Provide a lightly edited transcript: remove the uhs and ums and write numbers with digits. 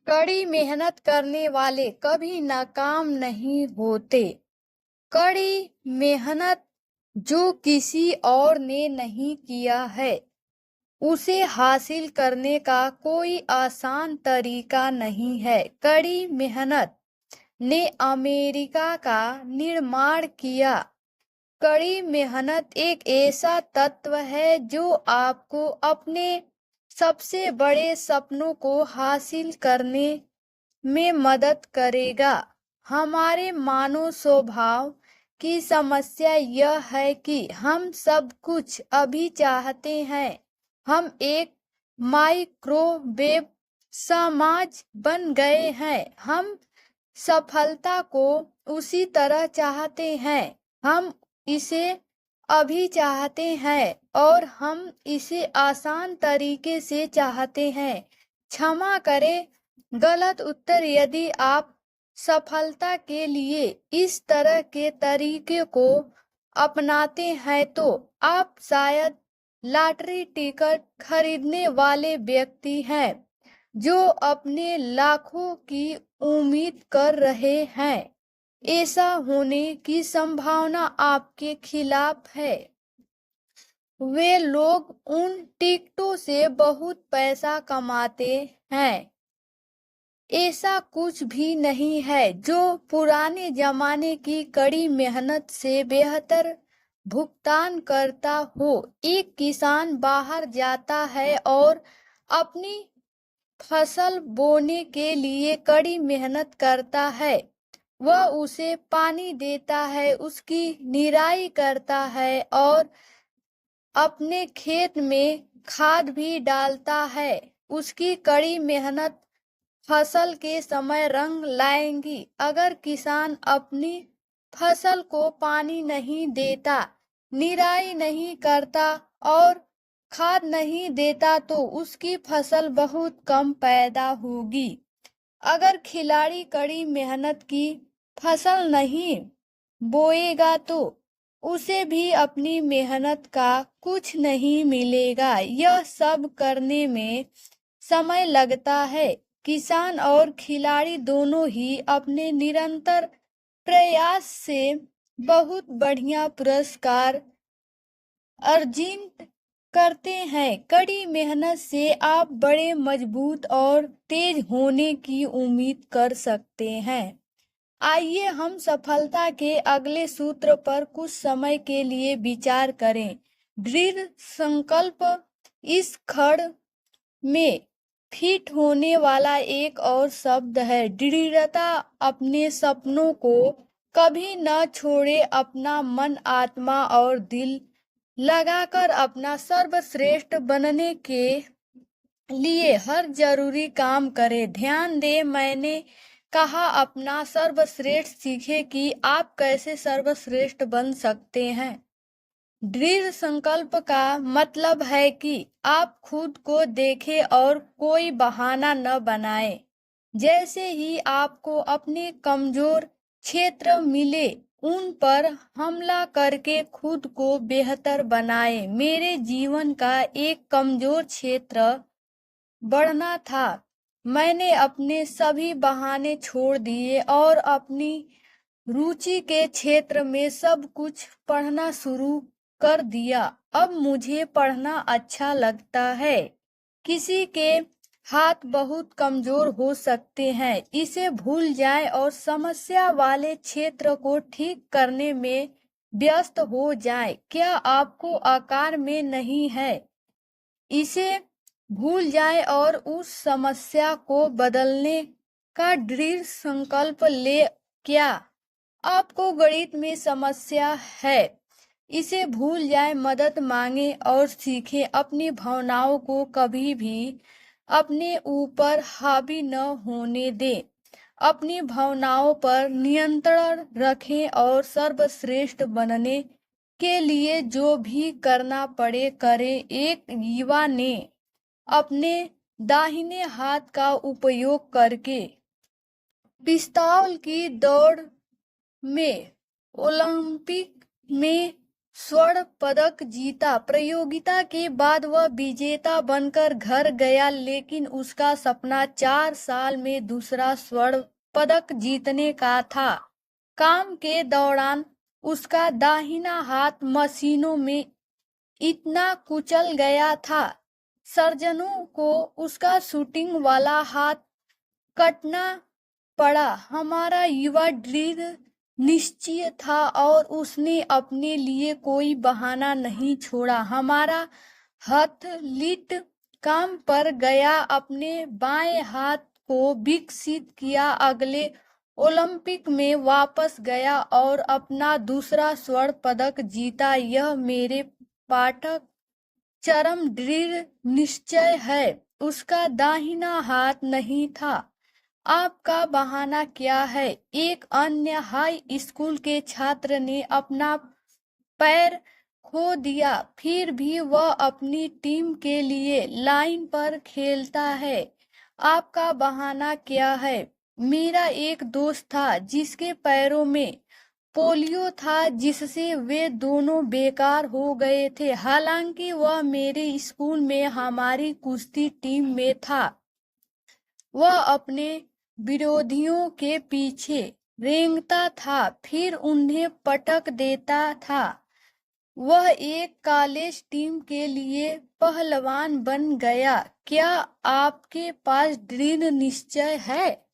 कड़ी मेहनत करने वाले कभी नाकाम नहीं होते। कड़ी मेहनत जो किसी और ने नहीं किया है, उसे हासिल करने का कोई आसान तरीका नहीं है। कड़ी मेहनत ने अमेरिका का निर्माण किया। कड़ी मेहनत एक ऐसा तत्व है जो आपको अपने सबसे बड़े सपनों को हासिल करने में मदद करेगा। हमारे मानव स्वभाव की समस्या यह है कि हम सब कुछ अभी चाहते हैं। हम एक माइक्रोवेव समाज बन गए हैं। हम सफलता को उसी तरह चाहते हैं। हम इसे अभी चाहते हैं और हम इसे आसान तरीके से चाहते हैं। क्षमा करें, गलत उत्तर। यदि आप सफलता के लिए इस तरह के तरीके को अपनाते हैं तो आप शायद लॉटरी टिकट खरीदने वाले व्यक्ति हैं जो अपने लाखों की उम्मीद कर रहे हैं। ऐसा होने की संभावना आपके खिलाफ है। वे लोग उन टिकटों से बहुत पैसा कमाते हैं। ऐसा कुछ भी नहीं है जो पुराने जमाने की कड़ी मेहनत से बेहतर भुगतान करता हो। एक किसान बाहर जाता है और अपनी फसल बोने के लिए कड़ी मेहनत करता है। वह उसे पानी देता है, उसकी निराई करता है और अपने खेत में खाद भी डालता है। उसकी कड़ी मेहनत फसल के समय रंग लाएंगी। अगर किसान अपनी फसल को पानी नहीं देता, निराई नहीं करता और खाद नहीं देता तो उसकी फसल बहुत कम पैदा होगी। अगर खिलाड़ी कड़ी मेहनत की फसल नहीं बोएगा तो उसे भी अपनी मेहनत का कुछ नहीं मिलेगा। यह सब करने में समय लगता है। किसान और खिलाड़ी दोनों ही अपने निरंतर प्रयास से बहुत बढ़िया पुरस्कार अर्जित करते हैं। कड़ी मेहनत से आप बड़े मजबूत और तेज होने की उम्मीद कर सकते हैं। आइए हम सफलता के अगले सूत्र पर कुछ समय के लिए विचार करें। दृढ़ संकल्प। इस खड़ में फिट होने वाला एक और शब्द है दृढ़ता। अपने सपनों को कभी न छोड़े। अपना मन, आत्मा और दिल लगाकर अपना सर्वश्रेष्ठ बनने के लिए हर जरूरी काम करें। ध्यान दें, मैंने कहा अपना सर्वश्रेष्ठ। सीखें कि आप कैसे सर्वश्रेष्ठ बन सकते हैं। दृढ़ संकल्प का मतलब है कि आप खुद को देखें और कोई बहाना न बनाएं। जैसे ही आपको अपने कमजोर क्षेत्र मिले, उन पर हमला करके खुद को बेहतर बनाएं। मेरे जीवन का एक कमजोर क्षेत्र बढ़ना था। मैंने अपने सभी बहाने छोड़ दिए और अपनी रुचि के क्षेत्र में सब कुछ पढ़ना शुरू कर दिया। अब मुझे पढ़ना अच्छा लगता है। किसी के हाथ बहुत कमजोर हो सकते हैं, इसे भूल जाएं और समस्या वाले क्षेत्र को ठीक करने में व्यस्त हो जाएं। क्या आपको आकार में नहीं है, इसे भूल जाएं और उस समस्या को बदलने का दृढ़ संकल्प ले। क्या आपको गणित में समस्या है, इसे भूल जाएं, मदद मांगे और सीखें। अपनी भावनाओं को कभी भी अपने ऊपर हावी न होने दें। अपनी भावनाओं पर नियंत्रण रखें और सर्वश्रेष्ठ बनने के लिए जो भी करना पड़े करें। एक युवा ने अपने दाहिने हाथ का उपयोग करके पिस्तौल की दौड़ में ओलंपिक में स्वर्ण पदक जीता। प्रतियोगिता के बाद वह विजेता बनकर घर गया, लेकिन उसका सपना 4 साल में दूसरा स्वर्ण पदक जीतने का था। काम के दौरान उसका दाहिना हाथ मशीनों में इतना कुचल गया था, सर्जनों को उसका शूटिंग वाला हाथ कटना पड़ा। हमारा युवा दृढ़ निश्चय था और उसने अपने लिए कोई बहाना नहीं छोड़ा। हमारा एथलीट काम पर गया, अपने बाएं हाथ को विकसित किया, अगले ओलंपिक में वापस गया और अपना दूसरा स्वर्ण पदक जीता। यह मेरे पाठक चरम दृढ़ निश्चय है, उसका दाहिना हाथ नहीं था। आपका बहाना क्या है? एक अन्य हाई स्कूल के छात्र ने अपना पैर खो दिया, फिर भी वह अपनी टीम के लिए लाइन पर खेलता है। आपका बहाना क्या है? मेरा एक दोस्त था जिसके पैरों में पोलियो था, जिससे वे दोनों बेकार हो गए थे। हालांकि वह मेरे स्कूल में हमारी कुश्ती टीम में था। वह अपने विरोधियों के पीछे रेंगता था, फिर उन्हें पटक देता था। वह एक कॉलेज टीम के लिए पहलवान बन गया। क्या आपके पास दृढ़ निश्चय है?